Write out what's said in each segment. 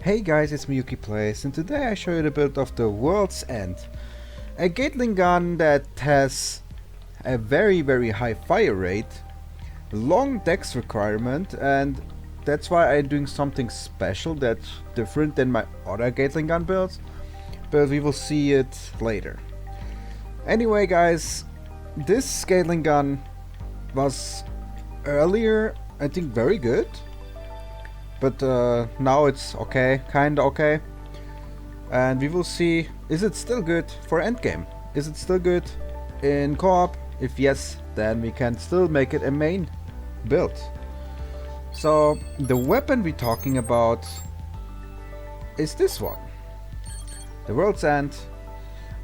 Hey guys, it's me YukiPlays, and today I show you the build of the World's End. A Gateling Gun that has a very high fire rate, long dex requirement, and that's why I'm doing something special that's different than my other Gateling Gun builds, but we will see it later. Anyway guys, this Gateling Gun was earlier I think very good. But now it's okay, kinda okay. And we will see, is it still good for endgame? Is it still good in co-op? If yes, then we can still make it a main build. So the weapon we're talking about is this one. The World's End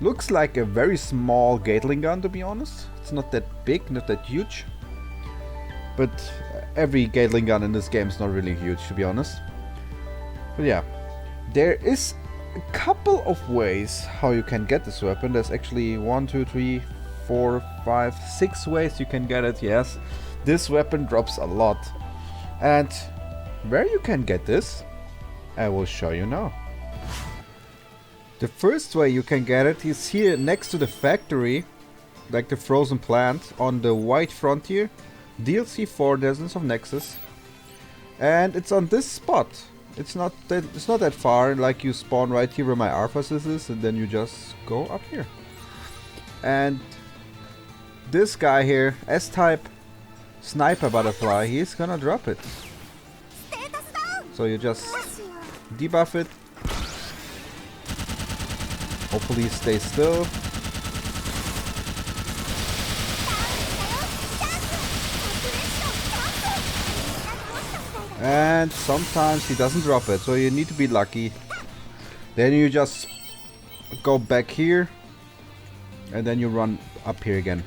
looks like a very small Gateling Gun, to be honest. It's not that big, not that huge. But every Gateling Gun in this game is not really huge, to be honest. But yeah, there is a couple of ways how you can get this weapon. There's actually 1, 2, 3, 4, 5, 6 ways you can get it. Yes, this weapon drops a lot. And where you can get this, I will show you now. The first way you can get it is here next to the factory, like the frozen plant on the White Frontier. DLC 4 Dozens of Nexus, and it's on this spot. It's not that far. Like you spawn right here where my Arthas is, and then you just go up here. And this guy here, S-type sniper butterfly, he's gonna drop it. So you just debuff it. Hopefully stay still. And sometimes he doesn't drop it, so you need to be lucky. Then you just go back here, and then you run up here again.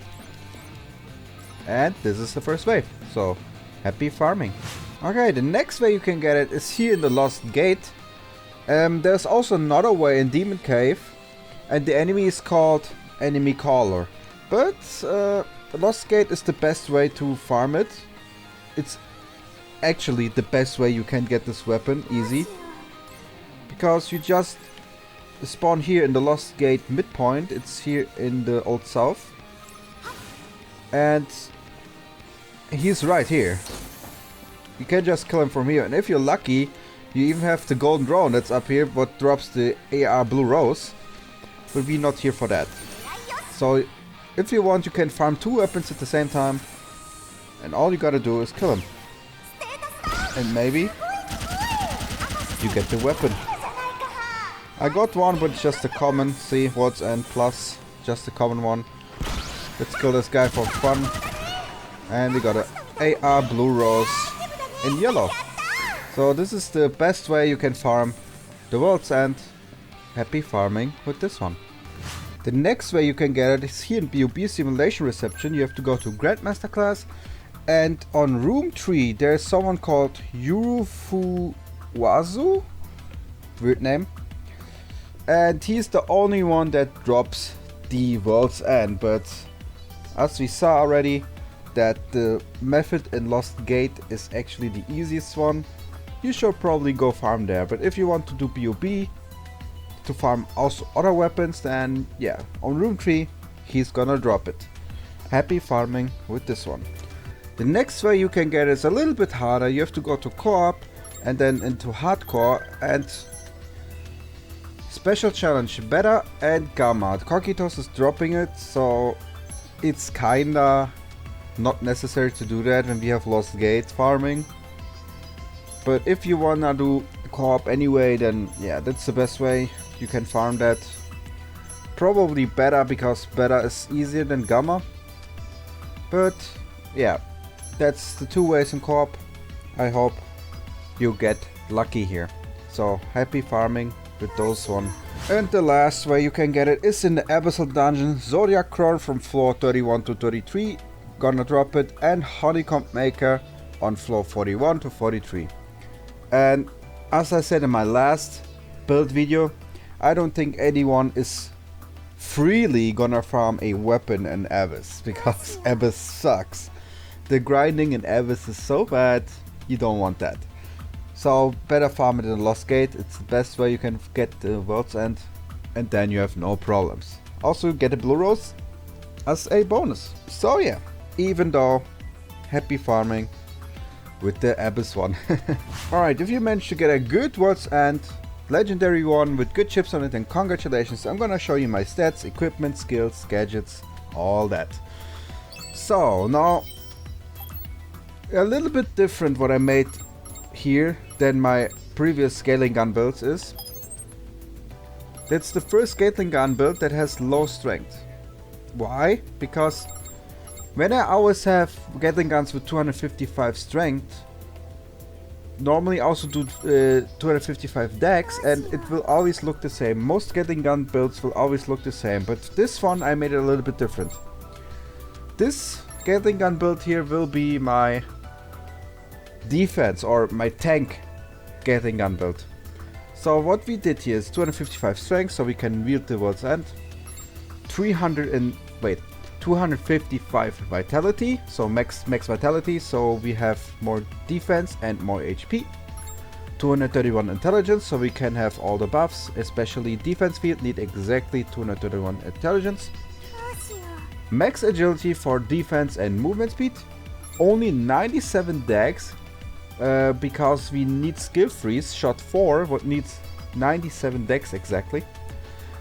And this is the first wave, so happy farming. Okay, the next way you can get it is here in the Lost Gate. There's also another way in Demon Cave, and the enemy is called Enemy Caller. But the Lost Gate is the best way to farm it. It's actually the best way you can get this weapon, easy, because you just spawn here in the Lost Gate midpoint. It's here in the Old South, and he's right here. You can just kill him from here, and if you're lucky, you even have the golden drone that's up here, what drops the AR Blue Rose, but we're not here for that. So if you want, you can farm 2 weapons at the same time, and all you gotta do is kill him. And maybe you get the weapon. I got one, but it's just a common. See, World's End plus, just a common one. Let's kill this guy for fun. And we got a AR Blue Rose in yellow. So this is the best way you can farm the World's End. Happy farming with this one. The next way you can get it is here in BOB Simulation Reception. You have to go to Grandmaster class. And on room 3 there's someone called Yurufuwazu, weird name, and he's the only one that drops the World's End. But as we saw already, that the method in Lost Gate is actually the easiest one. You should probably go farm there, but if you want to do BOB to farm also other weapons, then yeah, on room 3 he's gonna drop it. Happy farming with this one. The next way you can get it is a little bit harder. You have to go to co-op and then into hardcore, and special challenge Beta and Gamma. Kokitos is dropping it, so it's kinda not necessary to do that when we have Lost Gate farming. But if you wanna do co-op anyway, then yeah, that's the best way you can farm that. Probably Beta, because Beta is easier than Gamma. But yeah, that's the 2 ways in co-op. I hope you get lucky here. So happy farming with those one. And the last way you can get it is in the Abyssal Dungeon. Zodiac Crown from floor 31 to 33. Gonna drop it. And Honeycomb Maker on floor 41 to 43. And as I said in my last build video, I don't think anyone is freely gonna farm a weapon in Abyss, because Abyss sucks. The grinding in Abyss is so bad, you don't want that. So better farm it in the Lost Gate. It's the best way you can get the World's End, and then you have no problems. Also get a Blue Rose as a bonus. So yeah, even though happy farming with the Abyss one. Alright, if you manage to get a good World's End legendary one with good chips on it, then congratulations. I'm gonna show you my stats, equipment, skills, gadgets, all that. So now a little bit different what I made here than my previous Gateling Gun builds is. That's the first Gateling Gun build that has low strength. Why? Because when I always have Gatling Guns with 255 strength, normally also do 255 dex, and it will always look the same. Most Gatling Gun builds will always look the same, but this one I made it a little bit different. This Gatling Gun build here will be my defense or my tank Gatling Gun build. So what we did here is 255 strength, so we can wield the World's End. 255 vitality, so max vitality, so we have more defense and more HP. 231 intelligence, so we can have all the buffs, especially defense field need exactly 231 intelligence. Max agility for defense and movement speed. Only 97 dex, because we need skill freeze. Shot 4 what needs 97 dex exactly.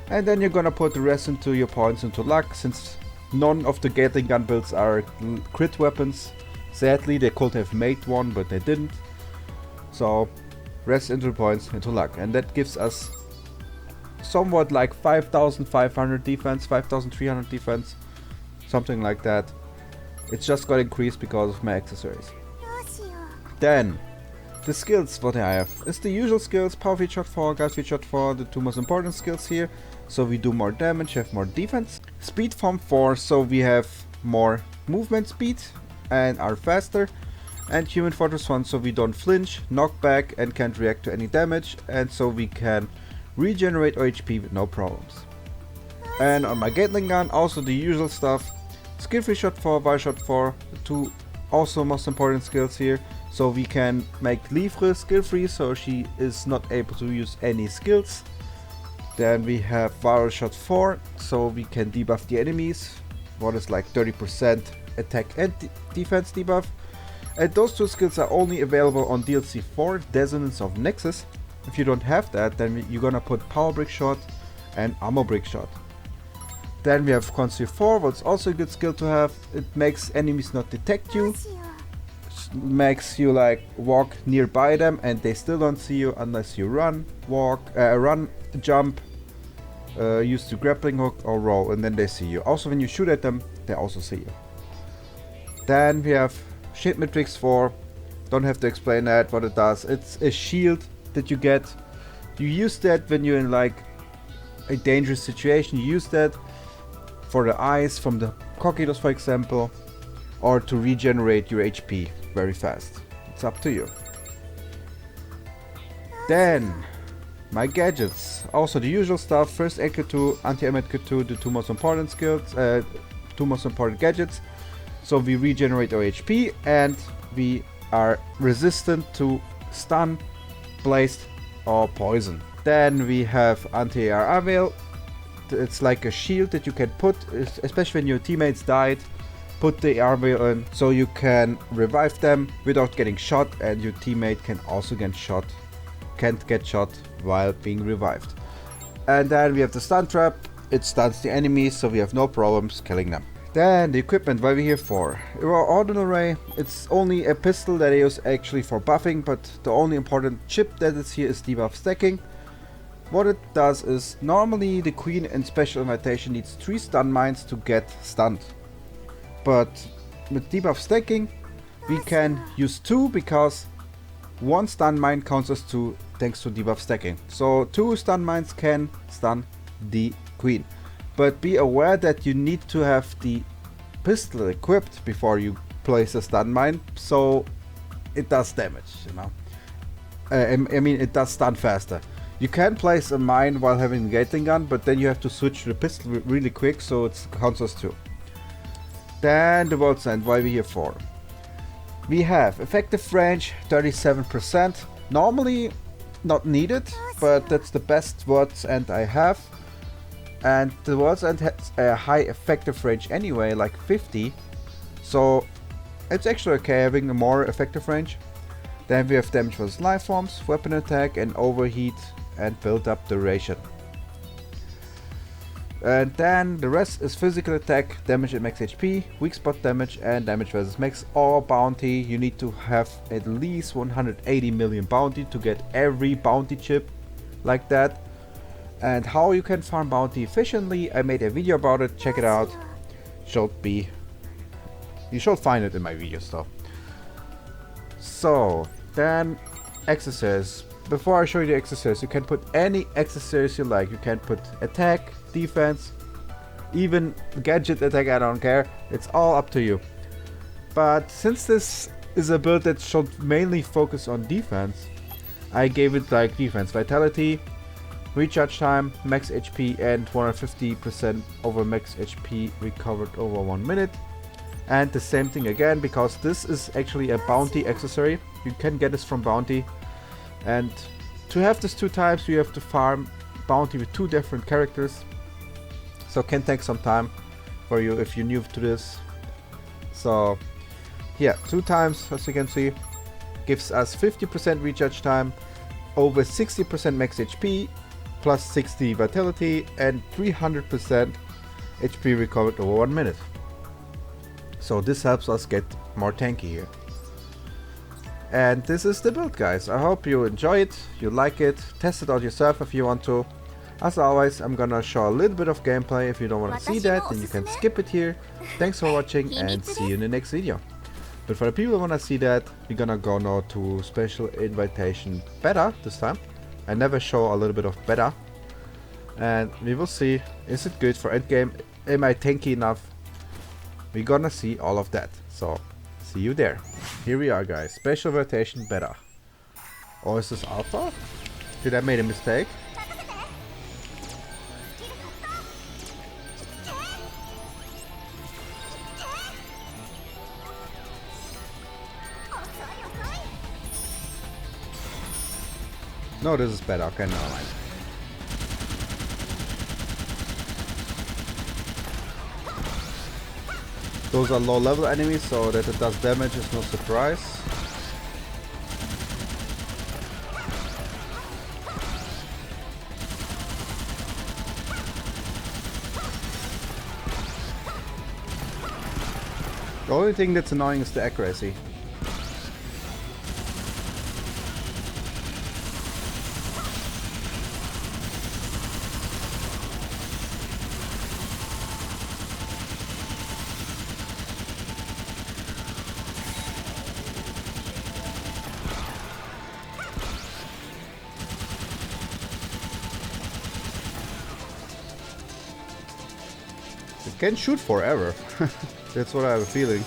And then you're gonna put the rest into your points into luck, since none of the Gatling Gun builds are crit weapons. Sadly, they could have made one, but they didn't. So rest into points into luck, and that gives us somewhat like 5,500 defense, 5,300 defense, something like that. It's just got increased because of my accessories. Then the skills what I have is the usual skills: power feed shot 4, guard feed shot 4, the two most important skills here. So we do more damage, have more defense. Speed form 4, so we have more movement speed and are faster. And human fortress 1, so we don't flinch, knock back, and can't react to any damage, and so we can regenerate our HP with no problems. And on my Gatling Gun, also the usual stuff: skill free shot 4, wire shot 4, the two also most important skills here. So we can make Livre skill free, so she is not able to use any skills. Then we have Viral Shot 4, so we can debuff the enemies. What is like 30% attack and defense debuff. And those two skills are only available on DLC 4, Dissonance of Nexus. If you don't have that, then you're gonna put Power Brick Shot and Armor Brick Shot. Then we have Conceal 4, what's also a good skill to have. It makes enemies not detect you. Makes you like walk nearby them and they still don't see you unless you run, jump, use the grappling hook or roll, and then they see you. Also when you shoot at them, they also see you. Then we have Shield Matrix 4. Don't have to explain that, what it does. It's a shield that you get. You use that when you're in like a dangerous situation. You use that for the eyes from the cockitos, for example, or to regenerate your HP very fast. It's up to you. Then my gadgets, also the usual stuff: first aid kit 2, anti-amet kit 2, the two most important skills, two most important gadgets. So we regenerate our HP and we are resistant to stun, blast or poison. Then we have anti-AR veil. It's like a shield that you can put, especially when your teammates died. Put the AR veil in so you can revive them without getting shot, and your teammate can also get shot, can't get shot while being revived. And then we have the stun trap. It stuns the enemies, so we have no problems killing them. Then the equipment, what are we here for? Our ordinary, it's only a pistol that I use actually for buffing, but the only important chip that is here is debuff stacking. What it does is, normally the Queen in Special Invitation needs 3 stun mines to get stunned. But with debuff stacking, we can use 2 because 1 stun mine counts as 2 thanks to debuff stacking. So 2 stun mines can stun the Queen. But be aware that you need to have the pistol equipped before you place a stun mine, so it does damage, you know. I mean, it does stun faster. You can place a mine while having a Gatling Gun, but then you have to switch to the pistol really quick, so it counts as 2. Then the World's End, what are we here for? We have effective range 37%, Normally not needed, but that's the best world's end I have. And the world's end has a high effective range anyway, like 50. So it's actually okay having a more effective range. Then we have damage versus life forms, weapon attack and overheat and build up duration. And then the rest is physical attack, damage at max HP, weak spot damage and damage versus max or bounty. You need to have at least 180 million bounty to get every bounty chip like that. And how you can farm bounty efficiently, I made a video about it, check it out. You should find it in my videos though. So then accessories. Before I show you the accessories, you can put any accessories you like. You can put attack, defense, even gadget attack, I don't care. It's all up to you. But since this is a build that should mainly focus on defense, I gave it like defense vitality, recharge time, max HP and 150% over max HP recovered over 1 minute. And the same thing again, because this is actually a bounty accessory. You can get this from bounty. And to have this 2 times, you have to farm bounty with 2 different characters. So it can take some time for you if you're new to this. So yeah, 2 times, as you can see, gives us 50% recharge time, over 60% max HP, plus 60 vitality and 300% HP recovered over 1 minute. So this helps us get more tanky here. And this is the build, guys. I hope you enjoy it, you like it, test it out yourself if you want to. As always, I'm gonna show a little bit of gameplay. If you don't want to see that, then you can skip it here. Thanks for watching and see you in the next video. But for the people who want to see that, we're gonna go now to special invitation beta this time. I never show a little bit of beta. And we will see, is it good for endgame? Am I tanky enough? We're gonna see all of that. So see you there. Here we are, guys. Special rotation beta. Or is this alpha? Did I make a mistake? No, this is beta. Okay, never mind. Those are low level enemies, so that it does damage is no surprise. The only thing that's annoying is the accuracy. It can shoot forever. That's what I have a feeling.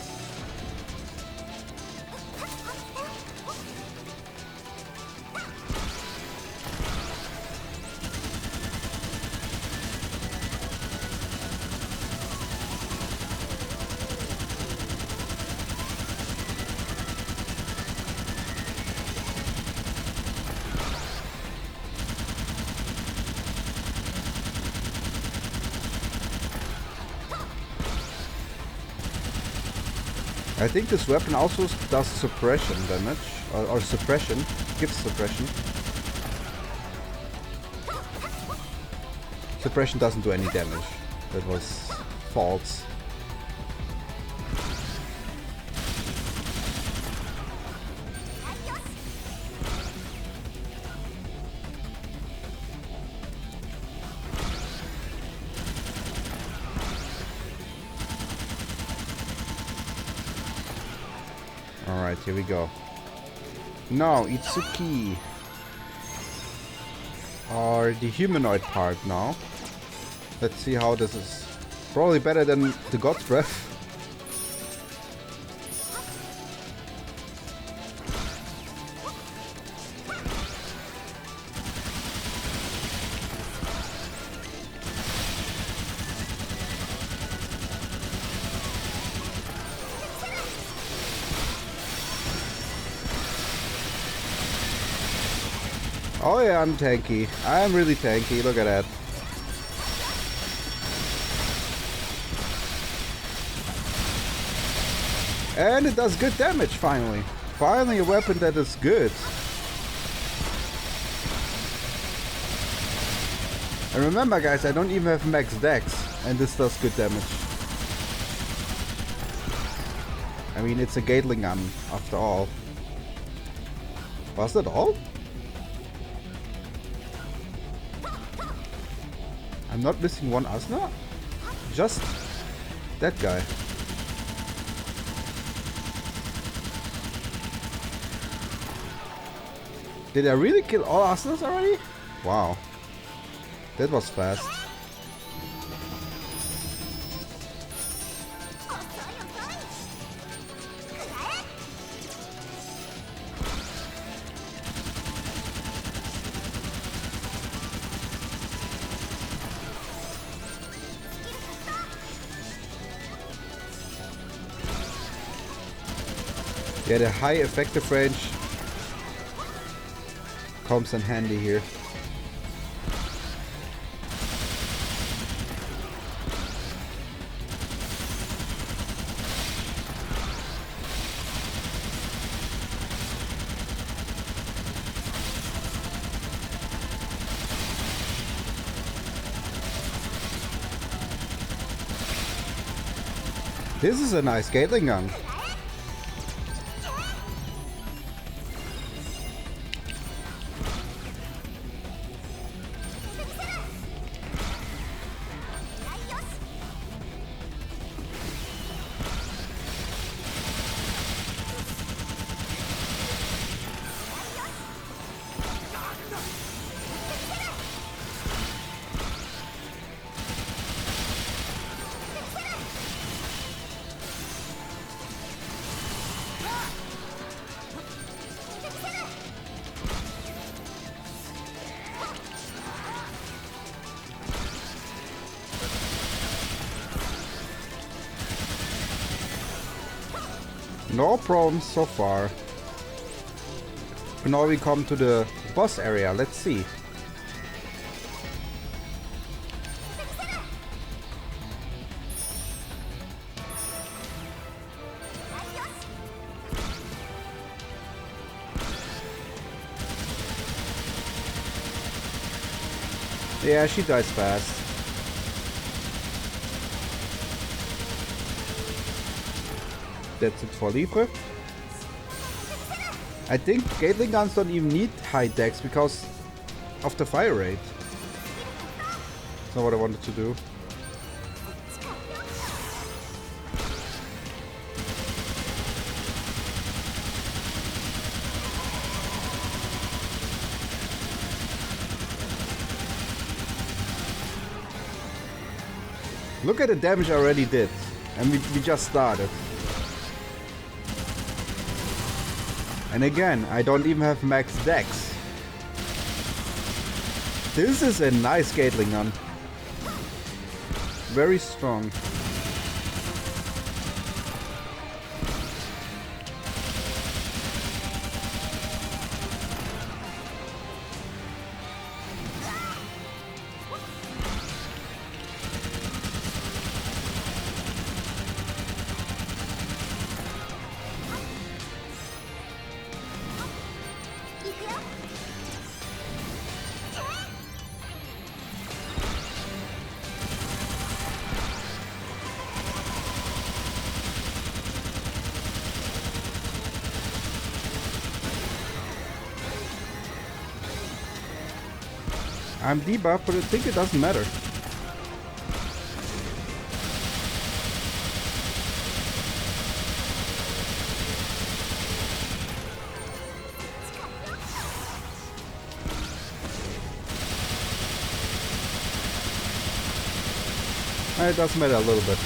I think this weapon also does suppression damage, or suppression, gives suppression. Suppression doesn't do any damage. That was false. Alright, here we go. Now, Itsuki. Or the humanoid part now. Let's see how this is. Probably better than the God's Breath. Oh yeah, I'm tanky. I'm really tanky. Look at that. And it does good damage, finally. Finally a weapon that is good. And remember guys, I don't even have Max DEX. And this does good damage. I mean, it's a Gateling Gun, after all. Was that all? I'm not missing one Asna? Just that guy. Did I really kill all Asnas already? Wow. That was fast. Yeah, the high effective range comes in handy here. This is a nice Gateling Gun. No problems so far. Now we come to the boss area. Let's see. Yeah, she dies fast. That's it for Libre. I think Gateling Guns don't even need high dex because of the fire rate. That's not what I wanted to do. Look at the damage I already did. And we just started. And again, I don't even have Max DEX. This is a nice Gateling Gun. Very strong. I'm debuffed, but I think it doesn't matter. It does matter a little bit.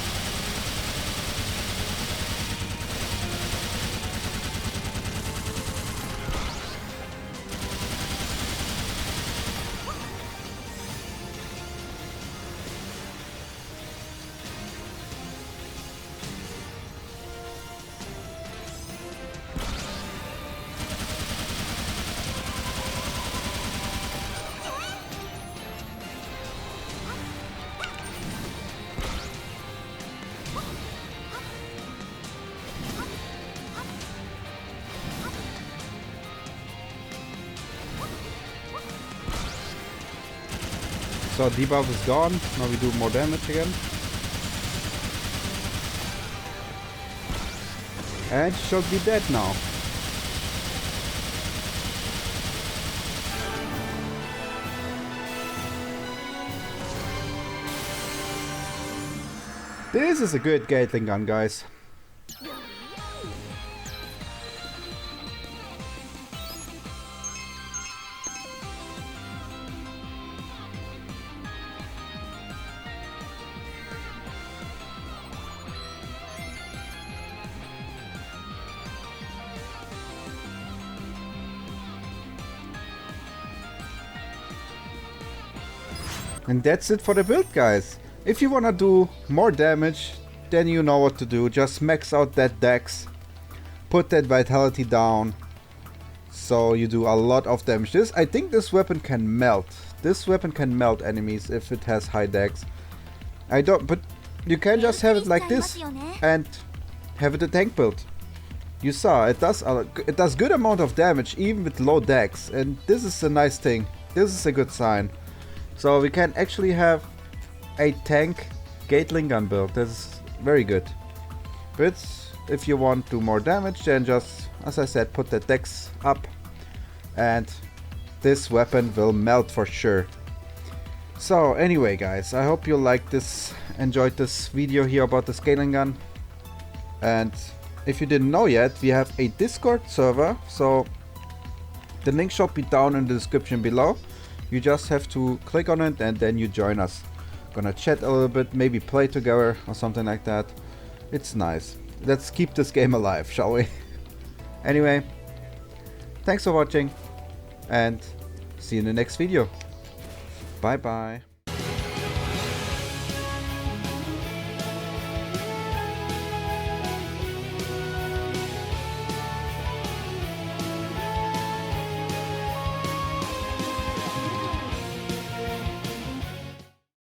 So debuff is gone. Now we do more damage again. And should be dead now. This is a good Gatling gun, guys. And that's it for the build, guys. If you wanna do more damage, then you know what to do. Just max out that dex, put that vitality down, so you do a lot of damage. I think this weapon can melt. This weapon can melt enemies if it has high dex. But you can just have it like this and have it a tank build. You saw it does good amount of damage even with low dex, and this is a nice thing. This is a good sign. So we can actually have a tank Gateling gun build. That's very good. But if you want to do more damage, then just, as I said, put the dex up and this weapon will melt for sure. So anyway, guys, I hope you liked this, enjoyed this video here about the Gateling gun. And if you didn't know yet, we have a Discord server, so the link should be down in the description below. You just have to click on it and then you join us. Gonna chat a little bit, maybe play together or something like that. It's nice. Let's keep this game alive, shall we? Anyway, thanks for watching and see you in the next video. Bye bye.